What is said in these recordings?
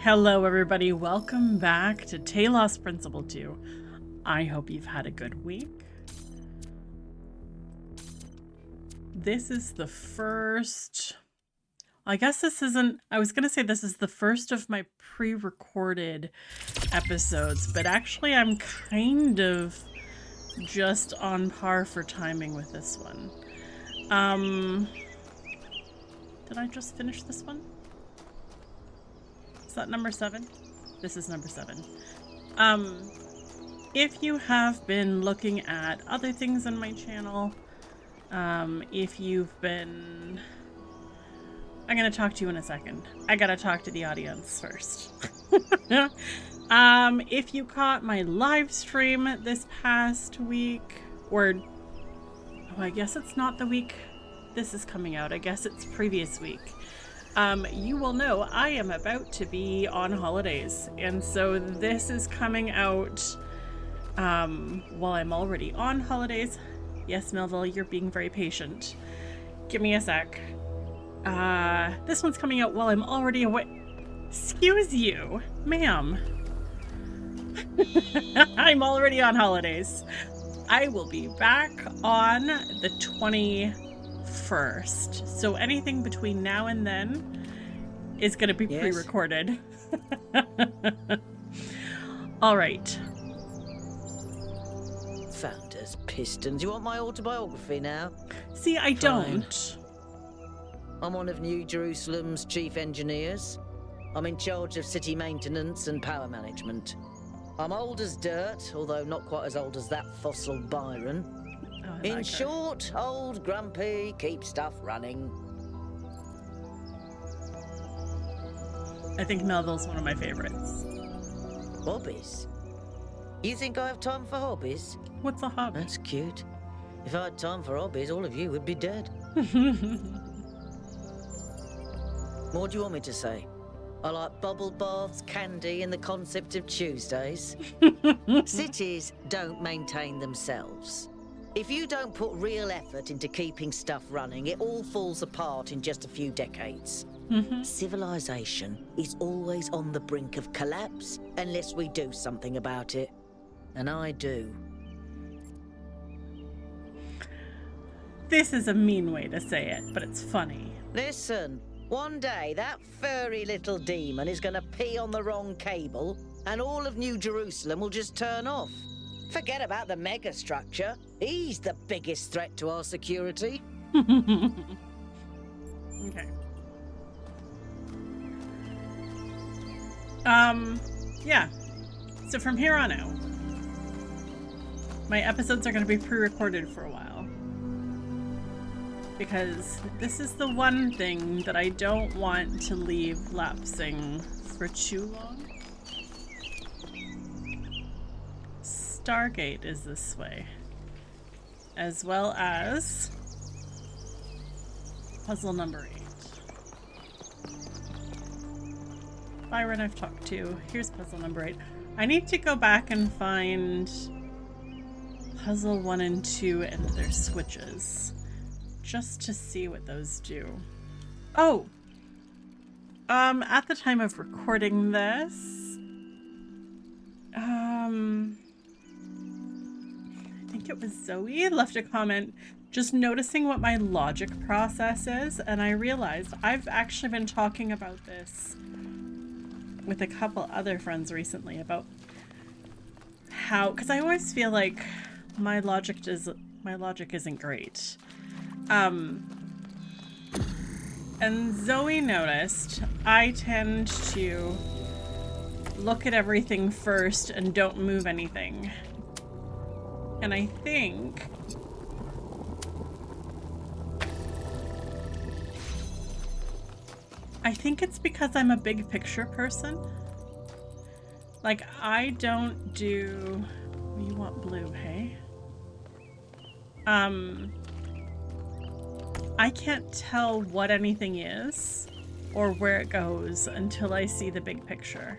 Hello everybody, welcome back to Talos Principle 2. I hope you've had a good week. This is the first... I guess this isn't... I was going to say this is the first of my pre-recorded episodes, but actually I'm kind of just on par for timing with this one. Did I just finish this one? Is that number 7? This is number 7. If you have been looking at other things on my channel, if you've been... I'm going to talk to you in a second. I got to talk to the audience first. If you caught my live stream this past week, or... Oh, I guess it's not the week this is coming out. I guess it's previous week. You will know I am about to be on holidays, and so this is coming out while I'm already on holidays. Yes, Melville, you're being very patient. Give me a sec. This one's coming out while I'm already away. Excuse you, ma'am. I'm already on holidays. I will be back on the 21st. So anything between now and then is going to be pre-recorded. All right. Founders Pistons. You want my autobiography now? See, I don't. I'm one of New Jerusalem's chief engineers. I'm in charge of city maintenance and power management. I'm old as dirt, although not quite as old as that fossil Byron. Oh, In short, old, grumpy, keep stuff running. I think Melville's one of my favorites. Hobbies? You think I have time for hobbies? What's a hobby? That's cute. If I had time for hobbies, all of you would be dead. What do you want me to say? I like bubble baths, candy, and the concept of Tuesdays. Cities don't maintain themselves. If you don't put real effort into keeping stuff running, it all falls apart in just a few decades. Civilization is always on the brink of collapse unless we do something about it. And I do. This is a mean way to say it, but it's funny. Listen, one day that furry little demon is going to pee on the wrong cable and all of New Jerusalem will just turn off. Forget about the megastructure. He's the biggest threat to our security. Okay. Yeah. So from here on out, my episodes are going to be pre-recorded for a while. Because this is the one thing that I don't want to leave lapsing for too long. Stargate is this way. As well as puzzle number 8. Byron I've talked to. Here's puzzle number 8. I need to go back and find puzzle 1 and 2 and their switches. Just to see what those do. Oh! At the time of recording this, I think it was Zoe left a comment just noticing what my logic process is, and I realized I've actually been talking about this with a couple other friends recently about how, because I always feel like my logic isn't great. And Zoe noticed I tend to look at everything first and don't move anything. And I think it's because I'm a big picture person. Like, I don't do... You want blue, hey? I can't tell what anything is or where it goes until I see the big picture.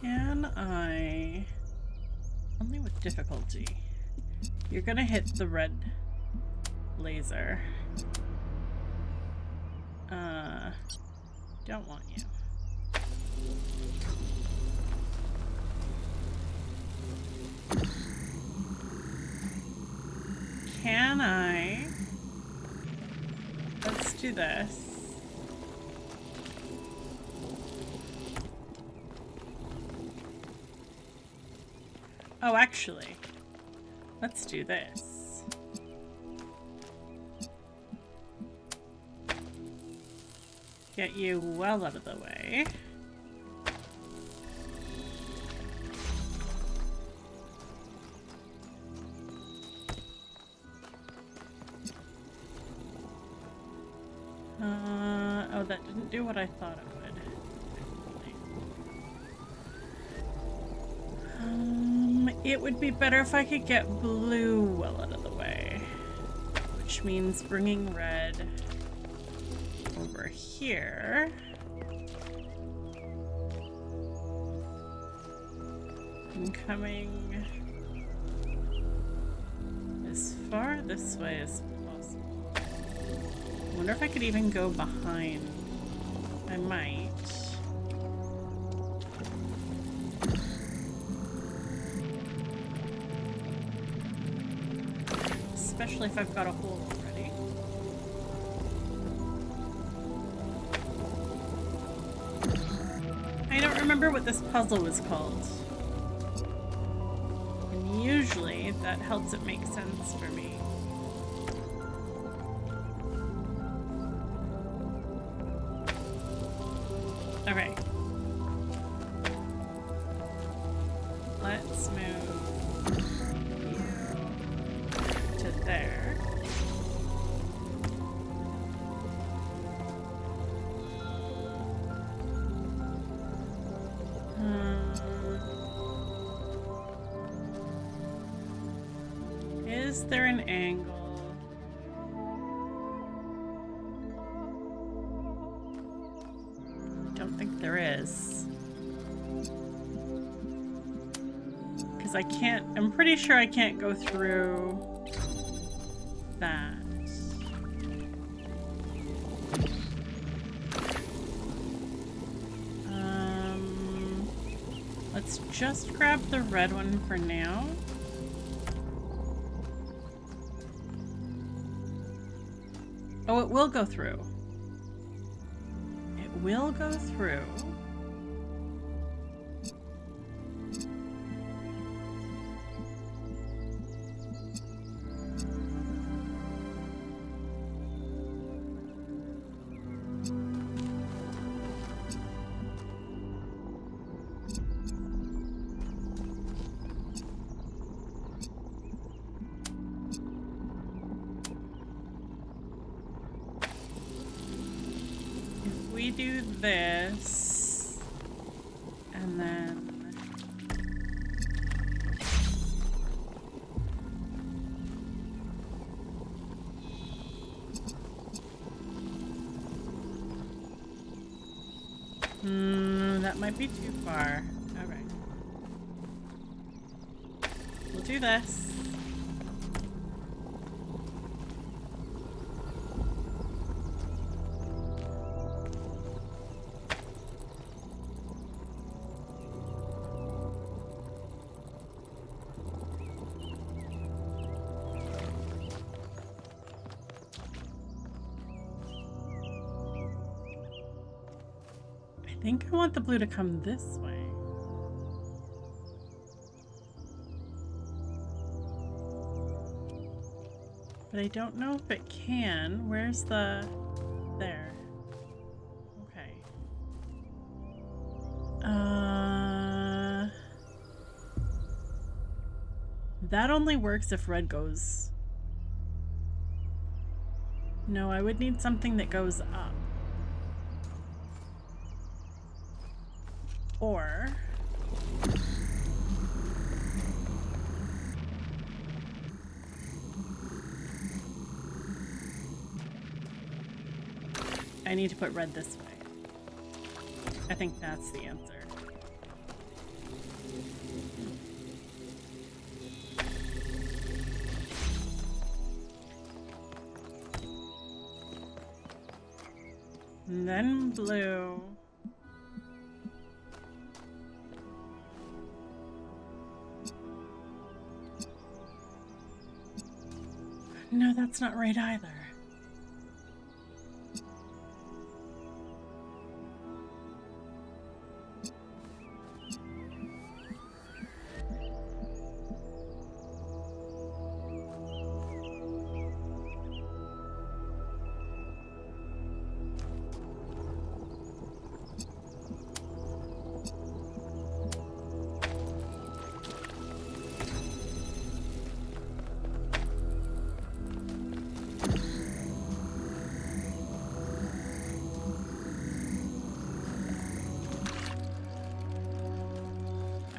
Can I... Only with difficulty. You're gonna hit the red laser. Don't want you. Can I? Let's do this. Oh, actually, let's do this. Get you well out of the way. Oh, that didn't do what I thought it would. It would be better if I could get blue well out of the way, which means bringing red over here. And coming as far this way as possible. I wonder if I could even go behind. I might. Especially if I've got a hole already. I don't remember what this puzzle was called. And usually that helps it make sense for me. Okay. Let's move you to there. Is there an angle? Don't think there is. Because I can't, I'm pretty sure I can't go through that. Let's just grab the red one for now. Oh, it will go through. It will go through. We do this, and then that might be too far. Okay, we'll do this. I think I want the blue to come this way. But I don't know if it can. Where's the... there. Okay. That only works if red goes... No, I would need something that goes up. Or... I need to put red this way. I think that's the answer. And then blue. No, that's not right either.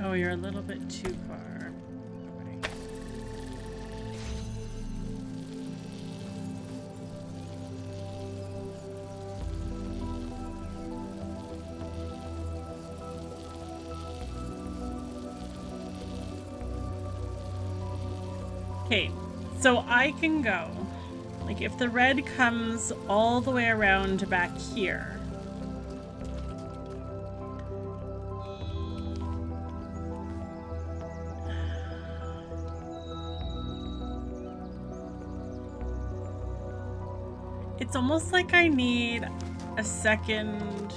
Oh, you're a little bit too far away. Okay, so I can go. Like, if the red comes all the way around back here. It's almost like I need a second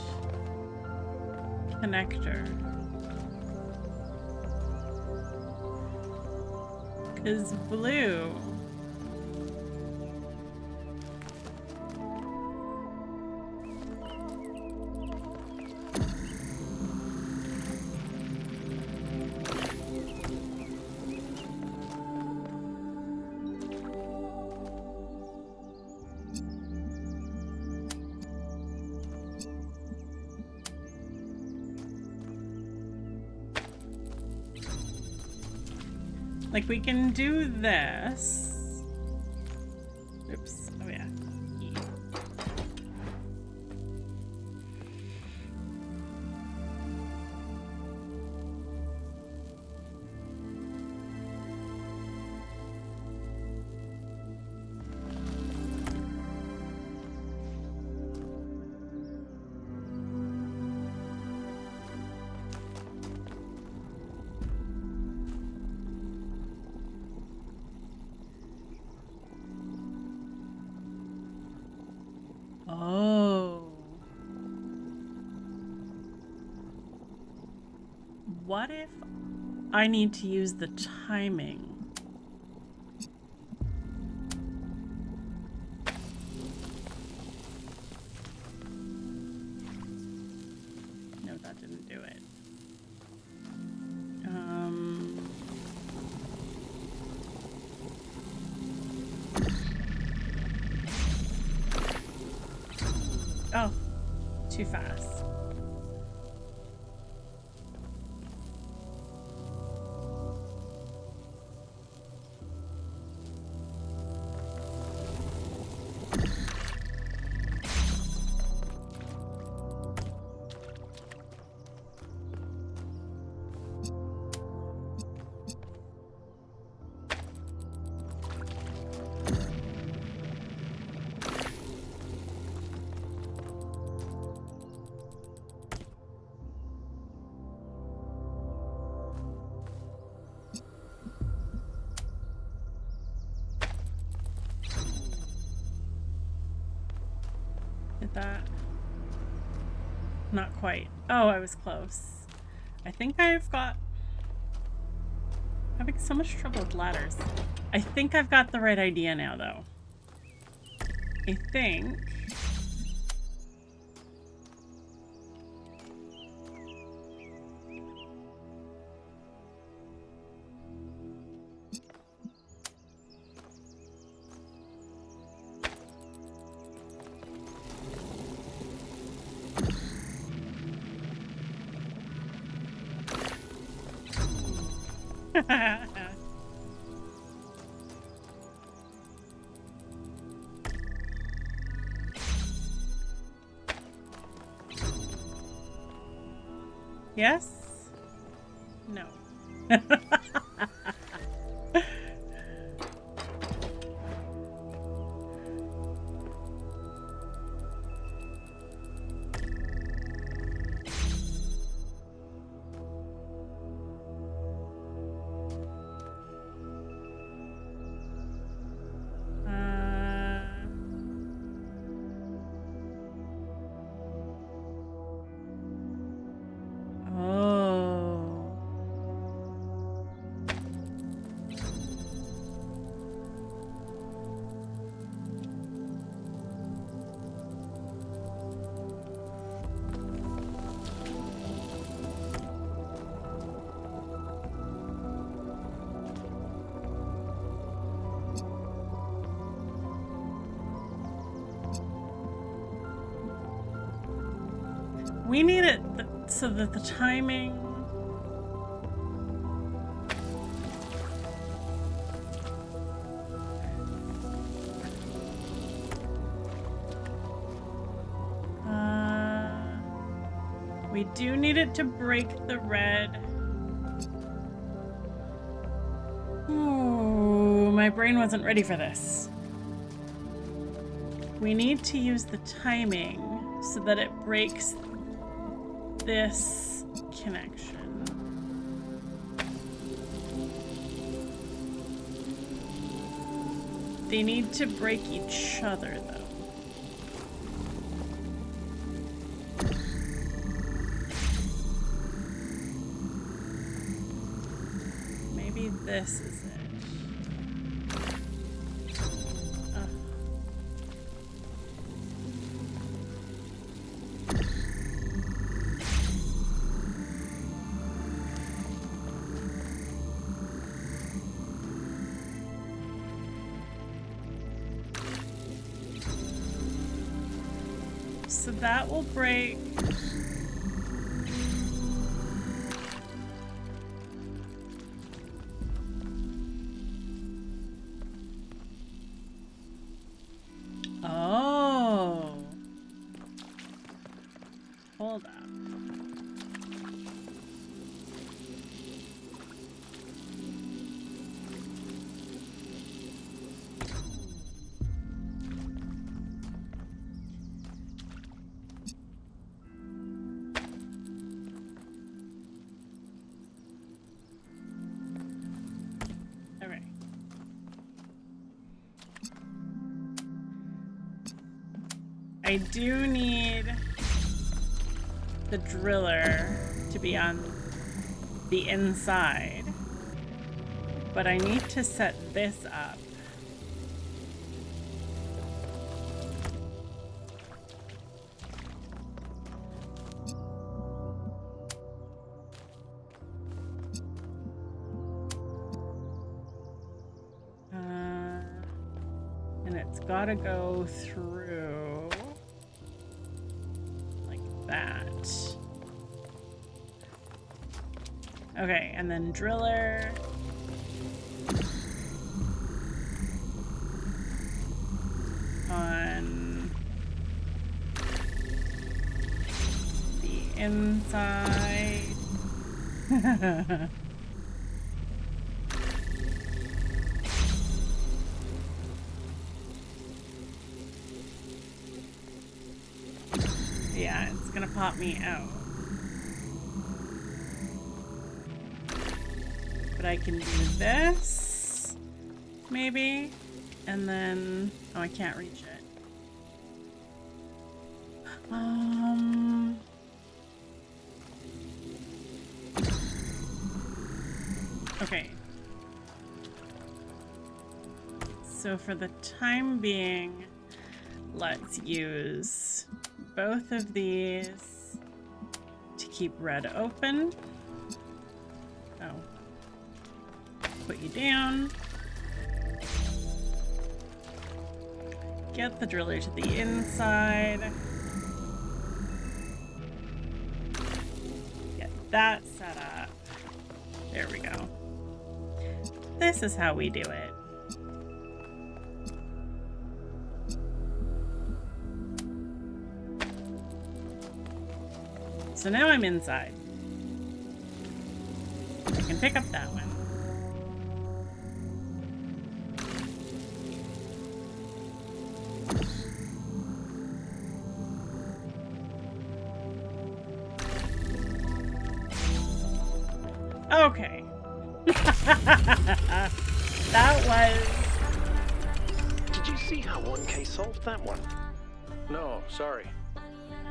connector. Because blue... Like, we can do this. Oops. Oh, yeah. E. Oh. What if I need to use the timing? No, that didn't do it. Oh, too fast. Did that? Not quite. Oh, I was close. I think I've got... I'm having so much trouble with ladders. I think I've got the right idea now, though. I think... Yes? No. We need it so that the timing... we do need it to break the red. Ooh, my brain wasn't ready for this. We need to use the timing so that it breaks this connection. They need to break each other, though. Maybe this is it. So that will break. Oh. Hold up. I do need the driller to be on the inside, but I need to set this up. And it's gotta go through that. Okay, and then driller. On the inside. Yeah, it's gonna pop me out. But I can do this, maybe, and then, oh, I can't reach it. Okay. So for the time being, let's use both of these to keep red open. Oh. Put you down. Get the driller to the inside. Get that set up. There we go. This is how we do it. So now I'm inside. I can pick up that one. Okay. That was... Did you see how 1K solved that one? No, sorry.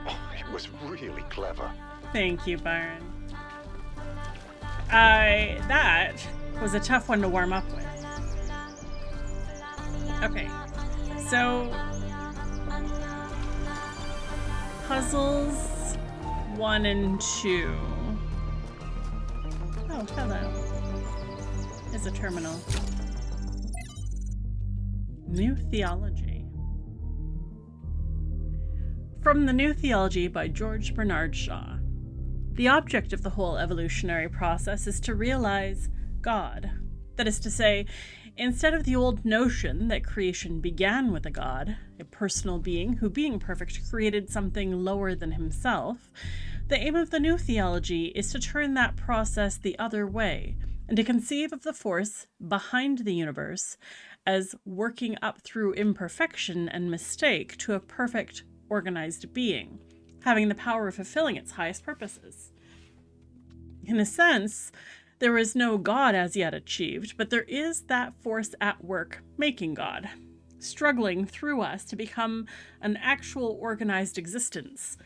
Oh, it was really clever. Thank you, Byron. That was a tough one to warm up with. Okay, so puzzles 1 and 2. Oh, hello. There's a terminal. New theology. From the New Theology by George Bernard Shaw. The object of the whole evolutionary process is to realize God. That is to say, instead of the old notion that creation began with a God, a personal being who, being perfect, created something lower than himself, the aim of the new theology is to turn that process the other way and to conceive of the force behind the universe as working up through imperfection and mistake to a perfect, organized being, having the power of fulfilling its highest purposes. In a sense, there is no God as yet achieved, but there is that force at work making God, struggling through us to become an actual organized existence,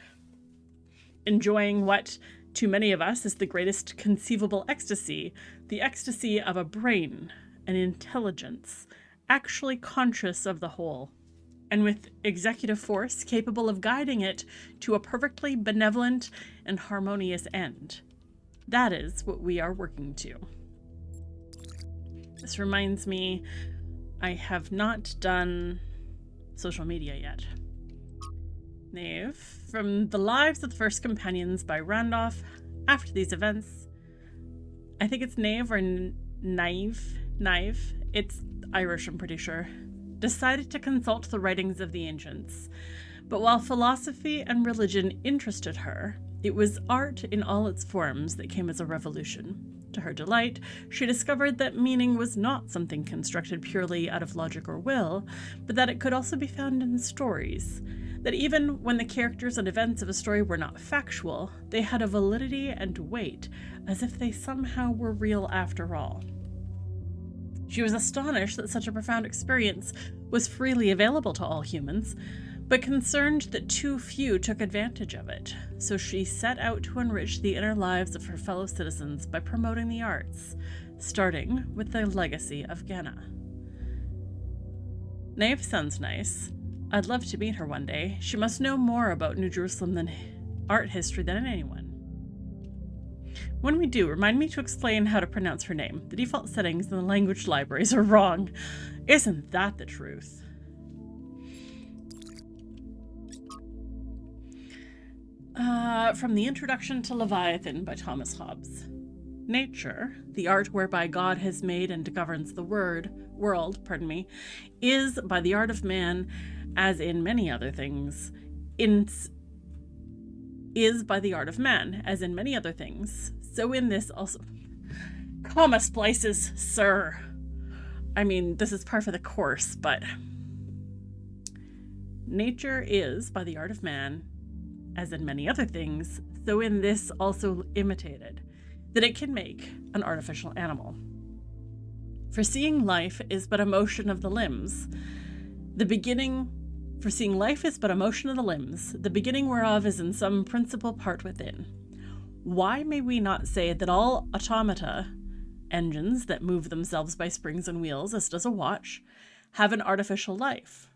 enjoying what, to many of us, is the greatest conceivable ecstasy, the ecstasy of a brain, an intelligence, actually conscious of the whole, and with executive force capable of guiding it to a perfectly benevolent and harmonious end. That is what we are working to. This reminds me, I have not done social media yet. Nave, from The Lives of the First Companions by Randolph. After these events, I think it's Nave or Naive. It's Irish, I'm pretty sure. Decided to consult the writings of the ancients. But while philosophy and religion interested her, it was art in all its forms that came as a revolution. To her delight, she discovered that meaning was not something constructed purely out of logic or will, but that it could also be found in stories. That even when the characters and events of a story were not factual, they had a validity and weight, as if they somehow were real after all. She was astonished that such a profound experience was freely available to all humans, but concerned that too few took advantage of it, so she set out to enrich the inner lives of her fellow citizens by promoting the arts, starting with the legacy of Genna. Nave sounds nice. I'd love to meet her one day. She must know more about New Jerusalem than art history than anyone. When we do, remind me to explain how to pronounce her name. The default settings in the language libraries are wrong. Isn't that the truth? From the Introduction to Leviathan by Thomas Hobbes. Nature, the art whereby God has made and governs the world, is by the art of man, as in many other things, so in this also. Comma splices, sir. I mean, this is par for the course, but nature is by the art of man, as in many other things, so in this also imitated, that it can make an artificial animal. For seeing life is but a motion of the limbs, the beginning whereof is in some principal part within. Why may we not say that all automata, engines that move themselves by springs and wheels, as does a watch, have an artificial life?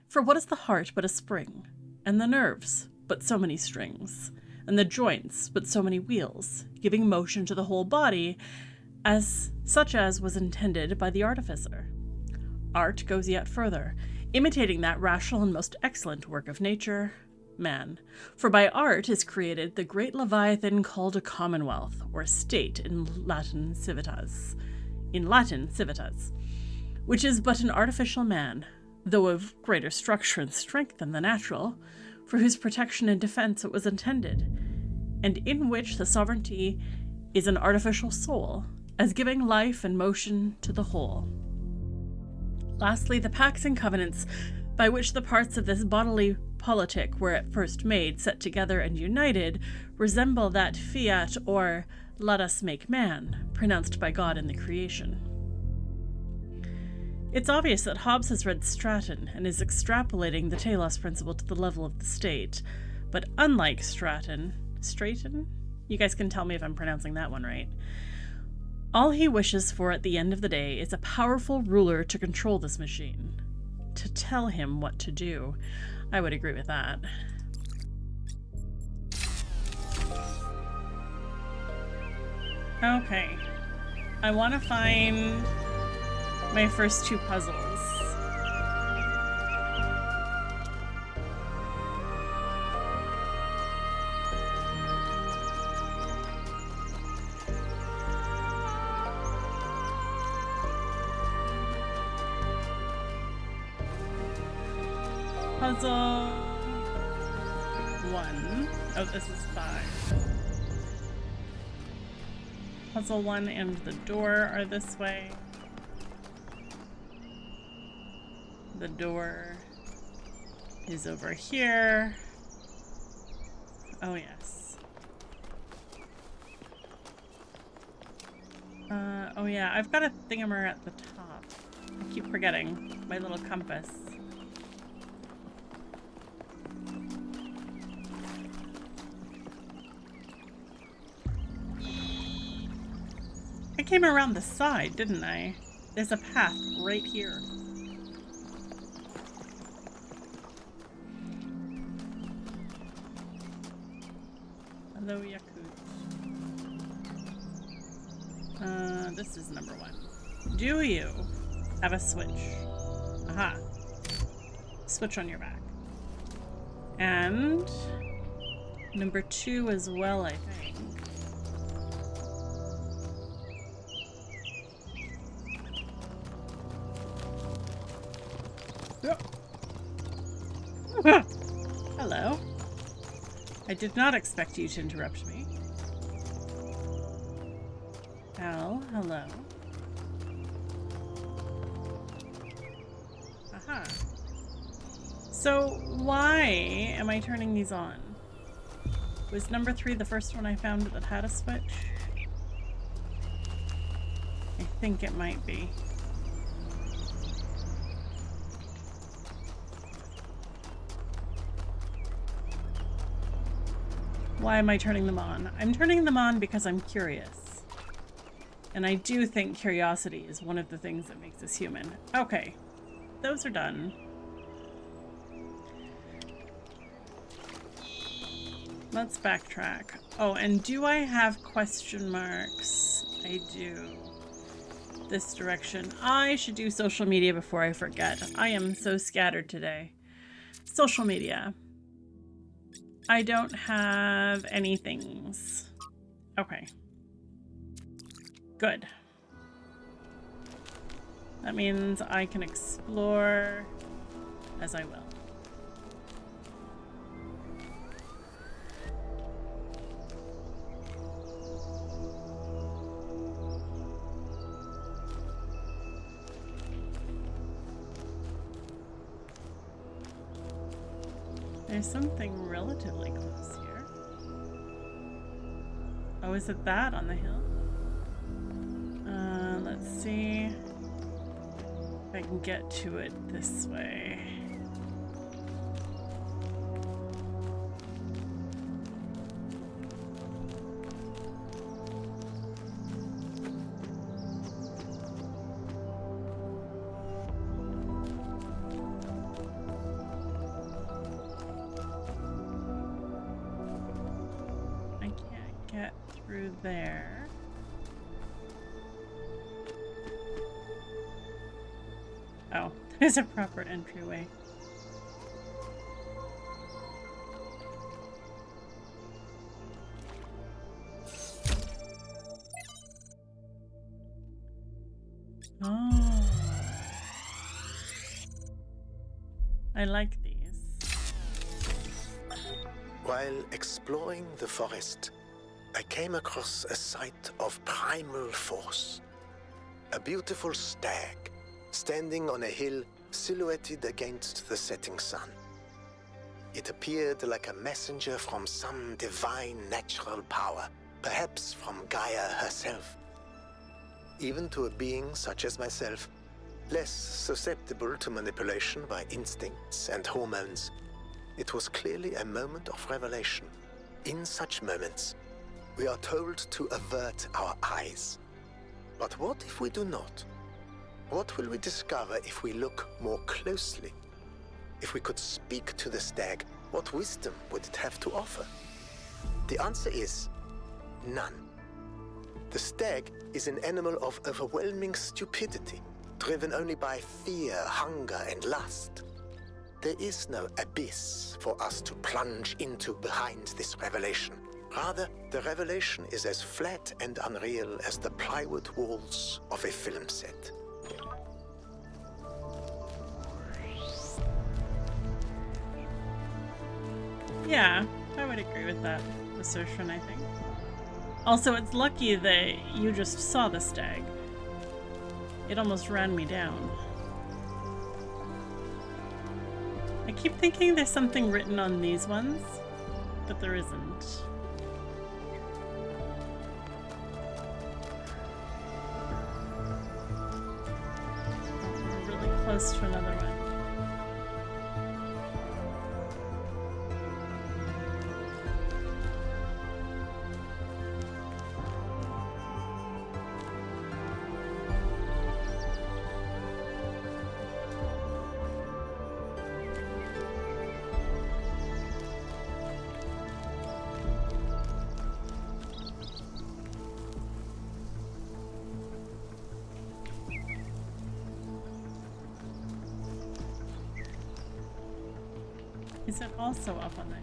For what is the heart but a spring, and the nerves but so many strings, and the joints but so many wheels, giving motion to the whole body, as such as was intended by the artificer? Art goes yet further, imitating that rational and most excellent work of nature, man. For by art is created the great Leviathan called a commonwealth, or state in Latin civitas, which is but an artificial man, though of greater structure and strength than the natural, for whose protection and defense it was intended, and in which the sovereignty is an artificial soul, as giving life and motion to the whole. Lastly, the pacts and covenants by which the parts of this bodily politic were at first made, set together, and united, resemble that fiat or let us make man, pronounced by God in the creation. It's obvious that Hobbes has read Stratton and is extrapolating the Talos Principle to the level of the state, but unlike Stratton, you guys can tell me if I'm pronouncing that one right. All he wishes for at the end of the day is a powerful ruler to control this machine, to tell him what to do. I would agree with that. Okay. I want to find my first two puzzles. Puzzle 1. Oh, this is 5. Puzzle 1 and the door are this way. The door is over here. Oh, yes. Oh, yeah, I've got a thingamer at the top. I keep forgetting my little compass. I came around the side, didn't I? There's a path right here. Hello, Yakut. This is number 1. Do you have a switch? Aha. Switch on your back. And number 2 as well, I think. Hello. I did not expect you to interrupt me. Al, hello. Aha. So why am I turning these on? Was number 3 the first one I found that had a switch? I think it might be. Why am I turning them on? I'm turning them on because I'm curious. And I do think curiosity is one of the things that makes us human. Okay, those are done. Let's backtrack. Oh, and do I have question marks? I do. This direction. I should do social media before I forget. I am so scattered today. Social media. I don't have any things. Okay. Good. That means I can explore as I will. There's something relatively close here. Oh, is it that on the hill? Let's see if I can get to it this way. Through there. Oh, there's a proper entryway. Oh. I like these. While exploring the forest, I came across a sight of primal force. A beautiful stag, standing on a hill silhouetted against the setting sun. It appeared like a messenger from some divine natural power, perhaps from Gaia herself. Even to a being such as myself, less susceptible to manipulation by instincts and hormones, it was clearly a moment of revelation. In such moments, we are told to avert our eyes. But what if we do not? What will we discover if we look more closely? If we could speak to the stag, what wisdom would it have to offer? The answer is none. The stag is an animal of overwhelming stupidity, driven only by fear, hunger, and lust. There is no abyss for us to plunge into behind this revelation. Rather, the revelation is as flat and unreal as the plywood walls of a film set. Yeah, I would agree with that assertion, I think. Also, it's lucky that you just saw the stag. It almost ran me down. I keep thinking there's something written on these ones, but there isn't. Oh, we're really close to another one. Is it also up on the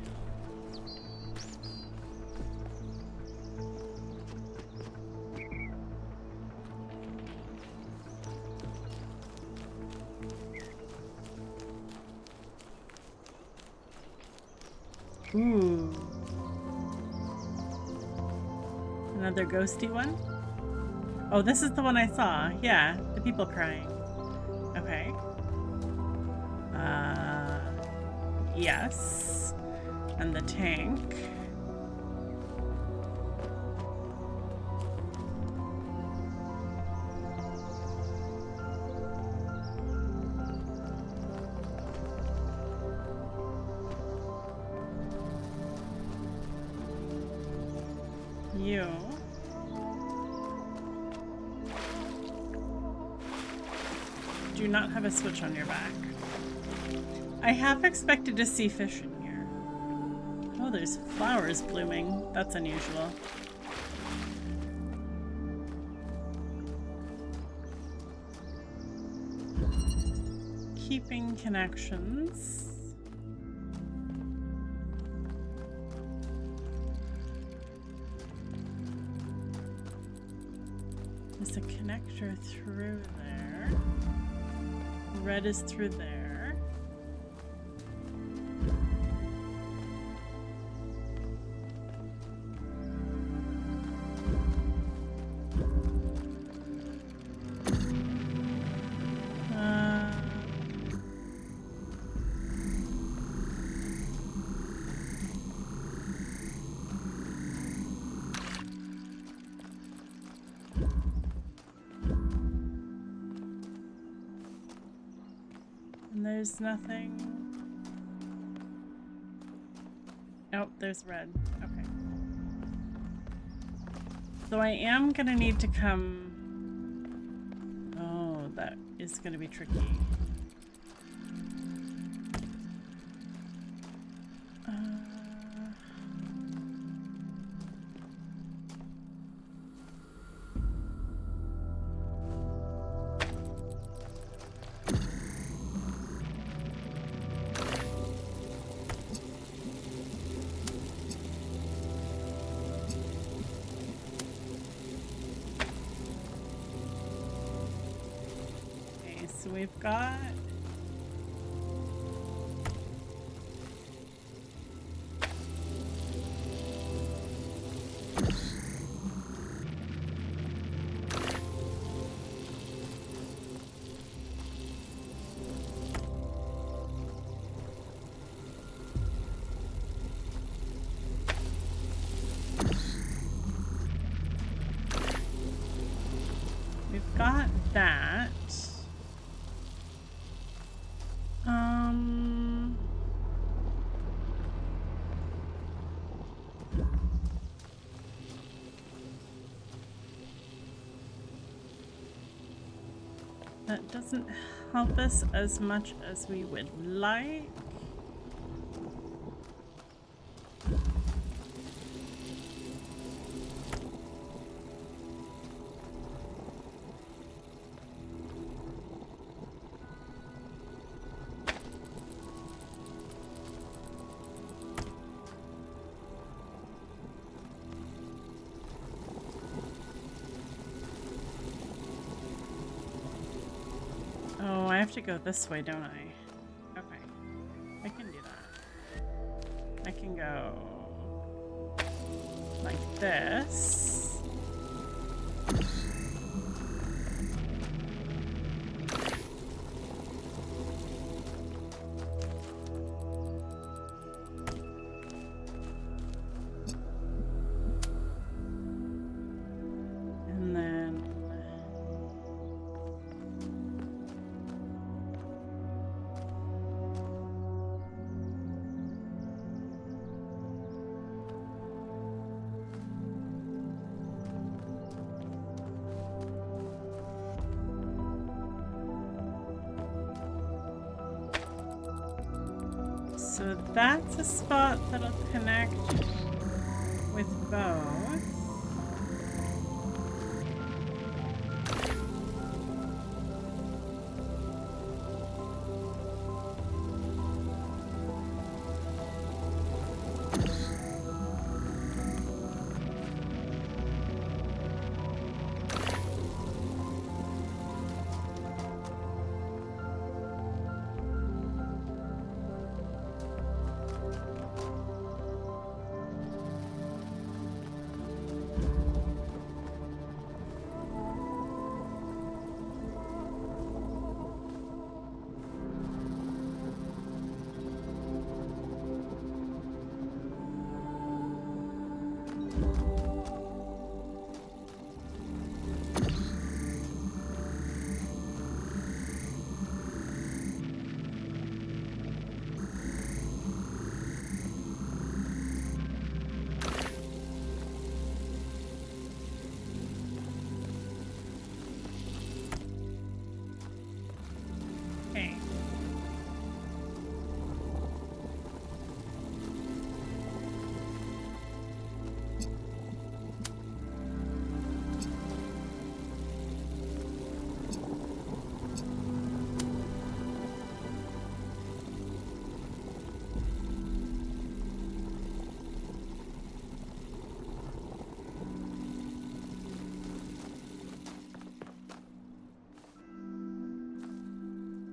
hill? Ooh. Another ghosty one? Oh, this is the one I saw. Yeah, the people crying. Okay. Yes. And the tank. You. Do not have a switch on your back. I half expected to see fish in here. Oh, there's flowers blooming. That's unusual. Keeping connections. There's a connector through there. Red is through there. There's nothing. Nope, there's red. Okay. So I am gonna need to come. Oh, that is gonna be tricky. So we've got that. That doesn't help us as much as we would like. Oh, I have to go this way, don't I? Okay. I can do that. I can go like this. And then so that's a spot that'll connect with both. Okay.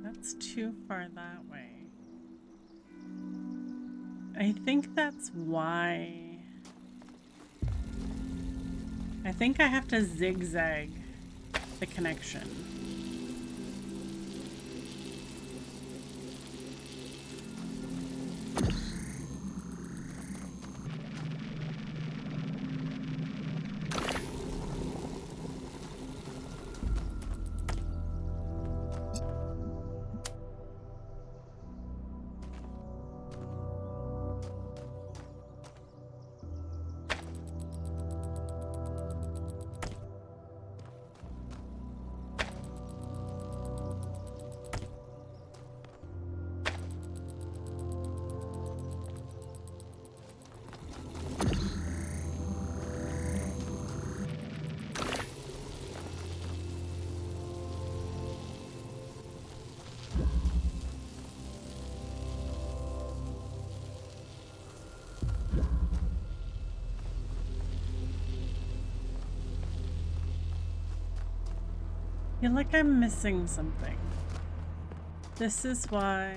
That's too far that way. I think that's why. I think I have to zigzag the connection. I feel like I'm missing something. This is why.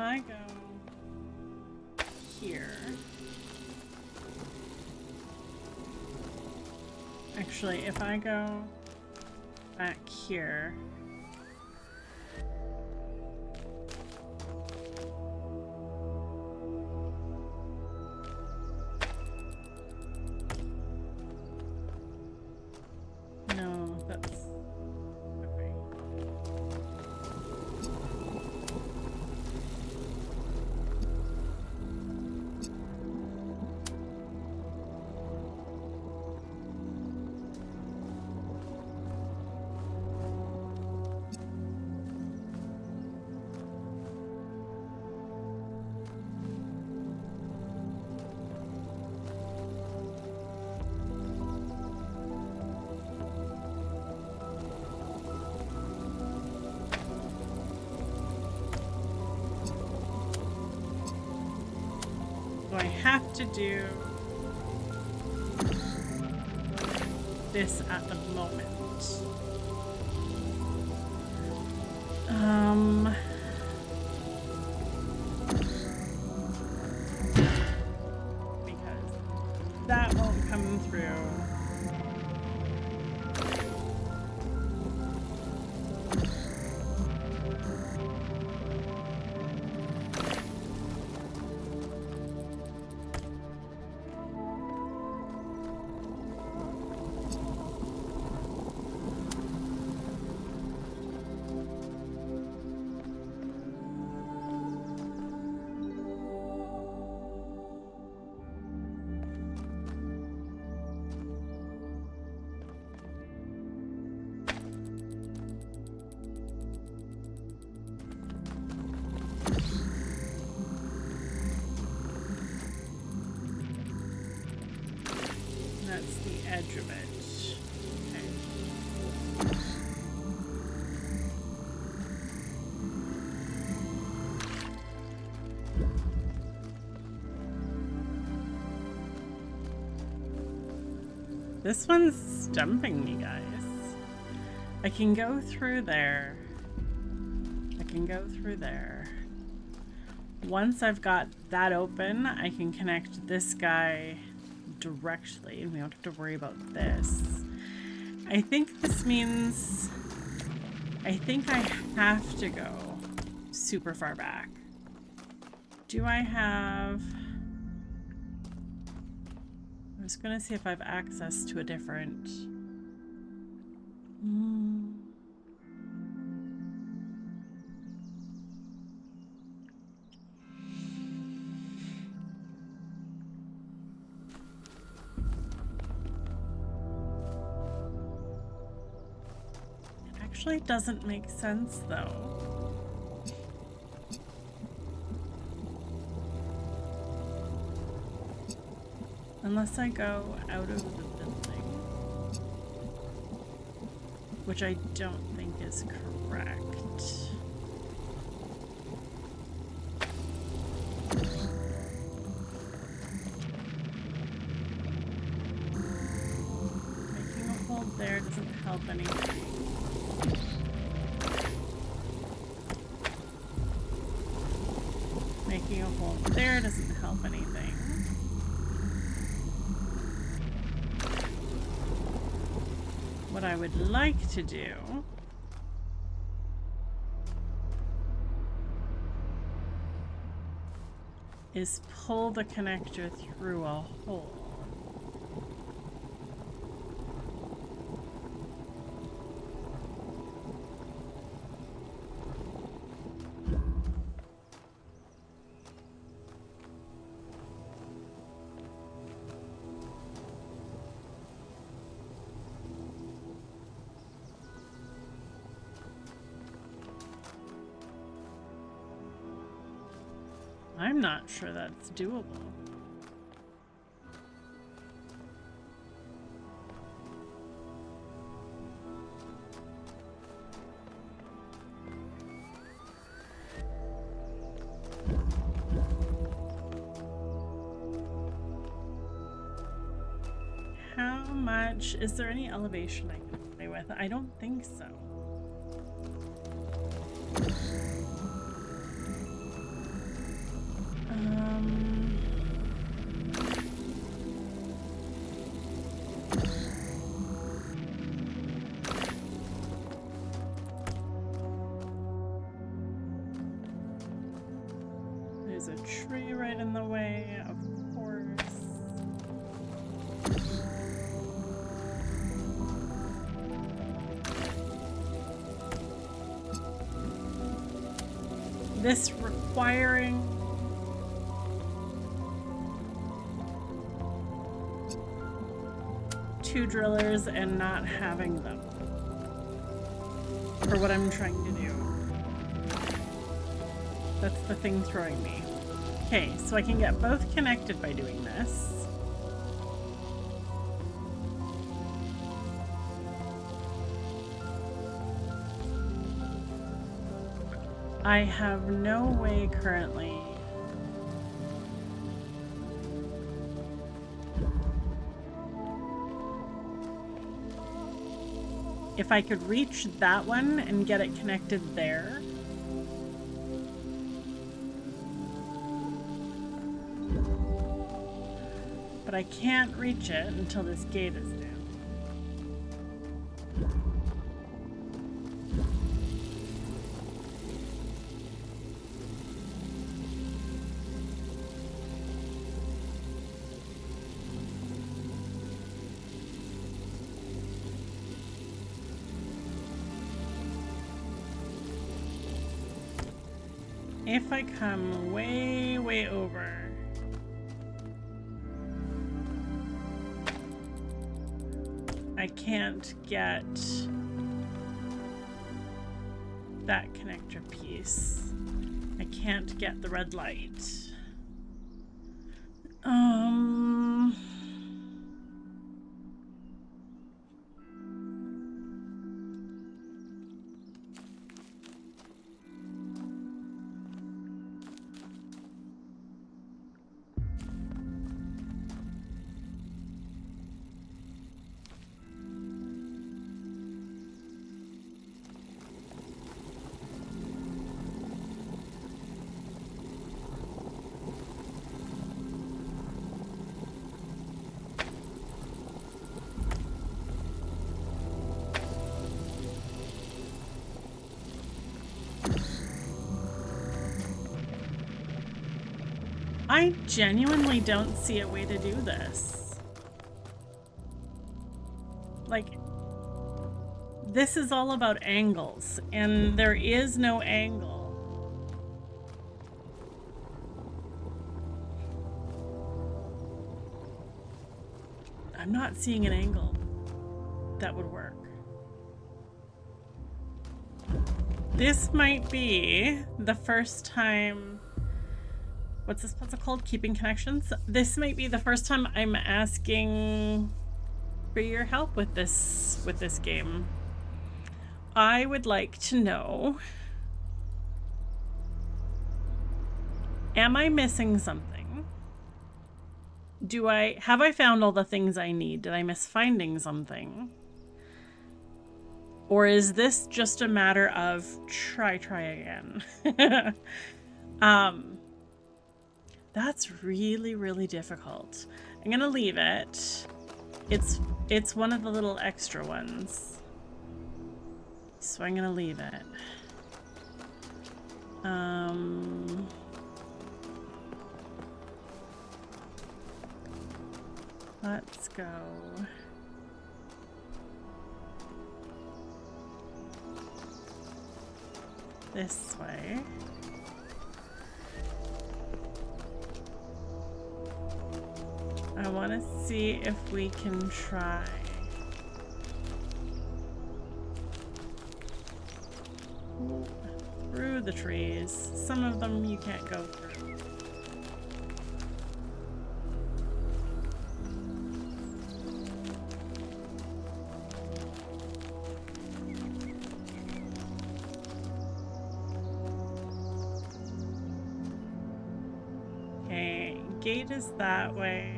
I go here. Actually, if I go back here. No, that's okay. I have to do this at the moment? Because that won't come through. That's the edge of it. Okay. This one's stumping me, guys. I can go through there. I can go through there. Once I've got that open, I can connect this guy directly, and we don't have to worry about this. I think this means I think I have to go super far back. Do I have... I was gonna see if I have access to a different... Actually doesn't make sense though. Unless I go out of the building, which I don't think is correct. Making a hold there doesn't help anything. Making a hole there doesn't help anything. What I would like to do is pull the connector through a hole. I'm not sure that's doable. How much? Is there any elevation I can play with? I don't think so. There's a tree right in the way, of course. This requiring two drillers and not having them for what I'm trying to do. That's the thing throwing me. Okay, so I can get both connected by doing this. I have no way currently if I could reach that one and get it connected there. But I can't reach it until this gate is down. If I come way, way over, I can't get that connector piece. I can't get the red light. I genuinely don't see a way to do this. Like, this is all about angles, and there is no angle. I'm not seeing an angle that would work. This might be the first time... What's this puzzle called? Keeping Connections? This might be the first time I'm asking for your help with this game. I would like to know, am I missing something? Have I found all the things I need? Did I miss finding something? Or is this just a matter of try again? That's really, really difficult. I'm gonna leave it. It's one of the little extra ones. So I'm gonna leave it. Let's go. This way. I want to see if we can try. Through the trees. Some of them you can't go through. Okay, gate is that way.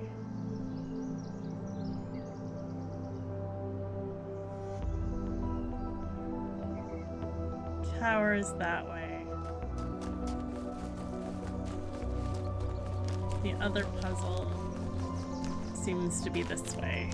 Tower is that way. The other puzzle seems to be this way.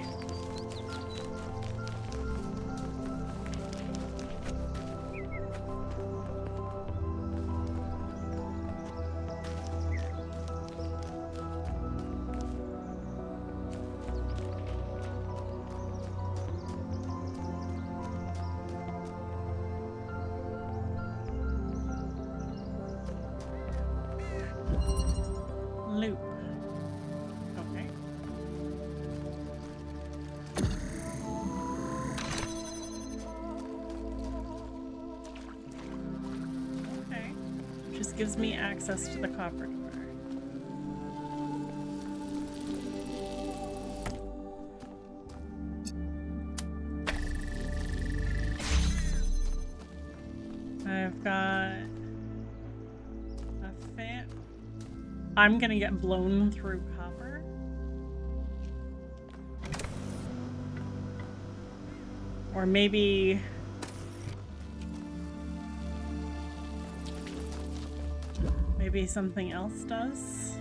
Loop. Okay. Okay. Just gives me access to the copper door. I've got a fan. I'm gonna get blown through copper. Or maybe... maybe something else does?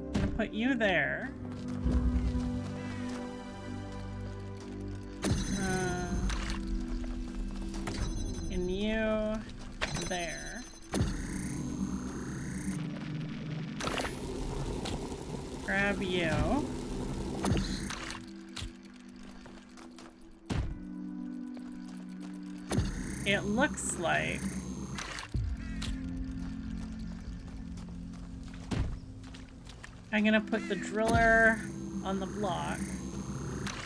I'm gonna put you there. And you there. Grab you. It looks like I'm gonna put the driller on the block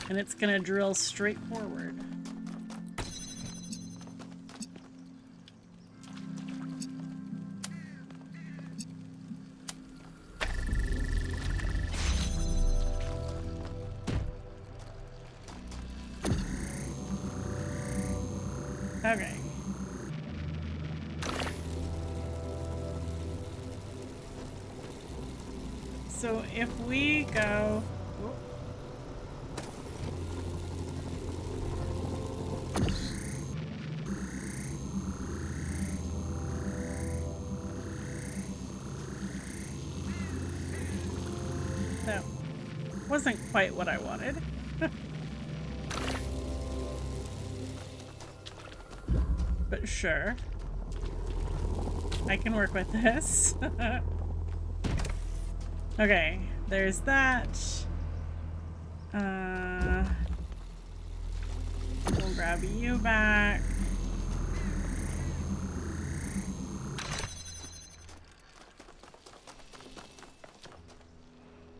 and it's gonna drill straight forward. Okay. So if we go... Whoop. That wasn't quite what I wanted. But sure. I can work with this. Okay, there's that. We'll grab you back.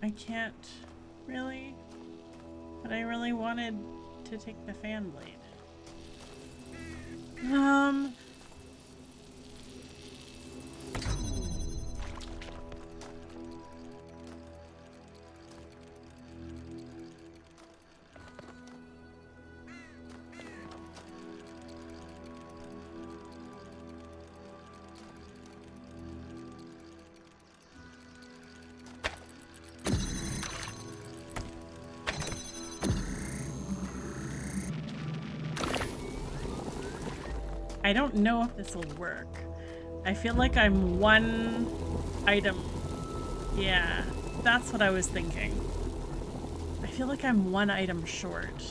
I can't really, but I really wanted to take the fan blade. I don't know if this will work. I feel like I'm one item. Yeah, that's what I was thinking. I feel like I'm one item short.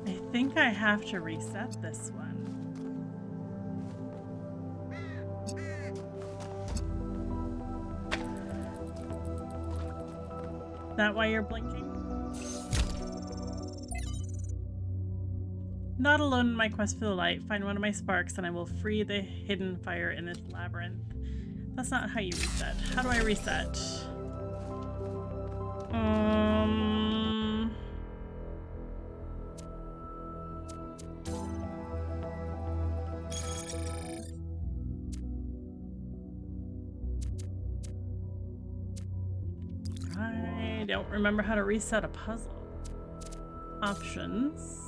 I think I have to reset this one. Is that why you're blinking? Not alone in my quest for the light. Find one of my sparks and I will free the hidden fire in this labyrinth. That's not how you reset. How do I reset? I don't remember how to reset a puzzle. Options.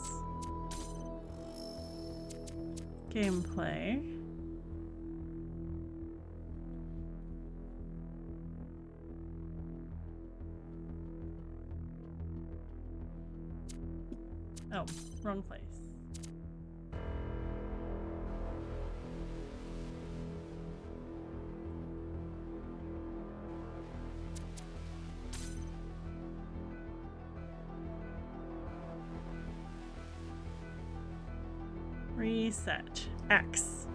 Gameplay. Oh, wrong place. Reset. X.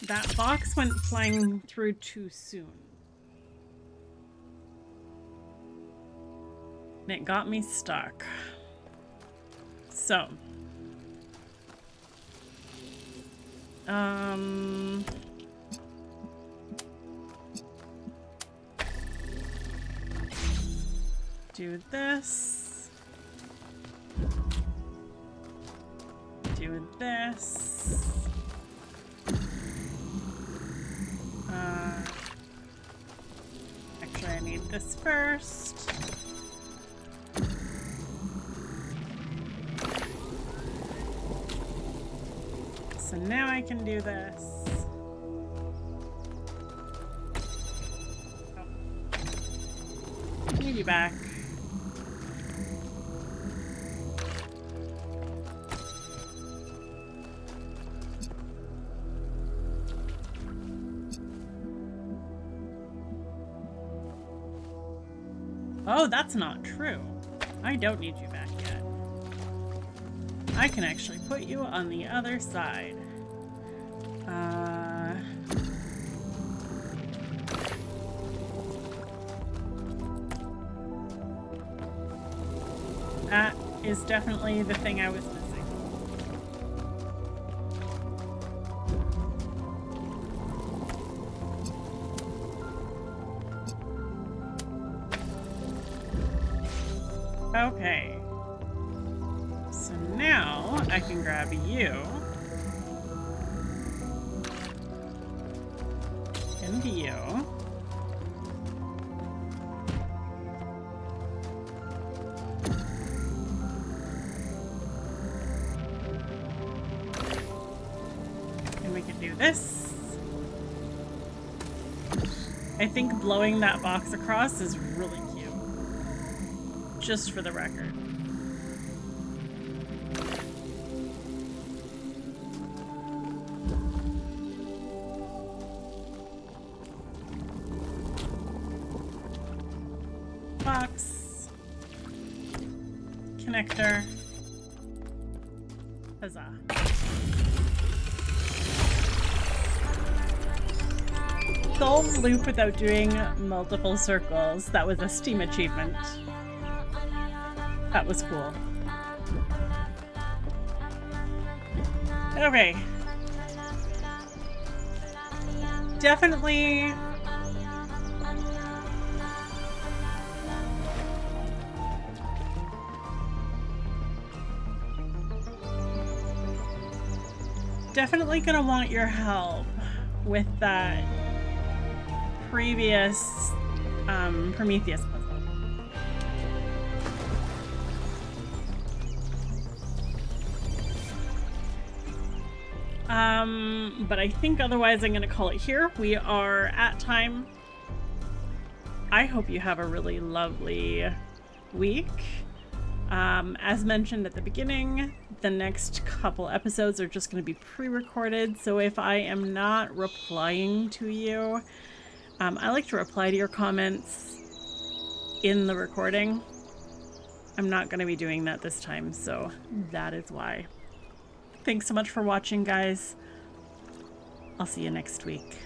That box went flying through too soon. And it got me stuck. So. Do this. Do this. Actually, I need this first. So now I can do this. Oh. Need you back. Oh, that's not true. I don't need you back yet. I can actually put you on the other side. That is definitely the thing I was missing. Okay. So now I can grab you. And you. And we can do this. I think blowing that box across is really cute. Just for the record. Box. Connector. Huzzah. Solve loop without doing multiple circles. That was a Steam achievement. That was cool. Okay. Definitely gonna want your help with that previous Prometheus puzzle. But I think otherwise I'm going to call it here. We are at time. I hope you have a really lovely week. As mentioned at the beginning, the next couple episodes are just going to be pre-recorded. So if I am not replying to you, I like to reply to your comments in the recording. I'm not going to be doing that this time, so that is why. Thanks so much for watching, guys. I'll see you next week.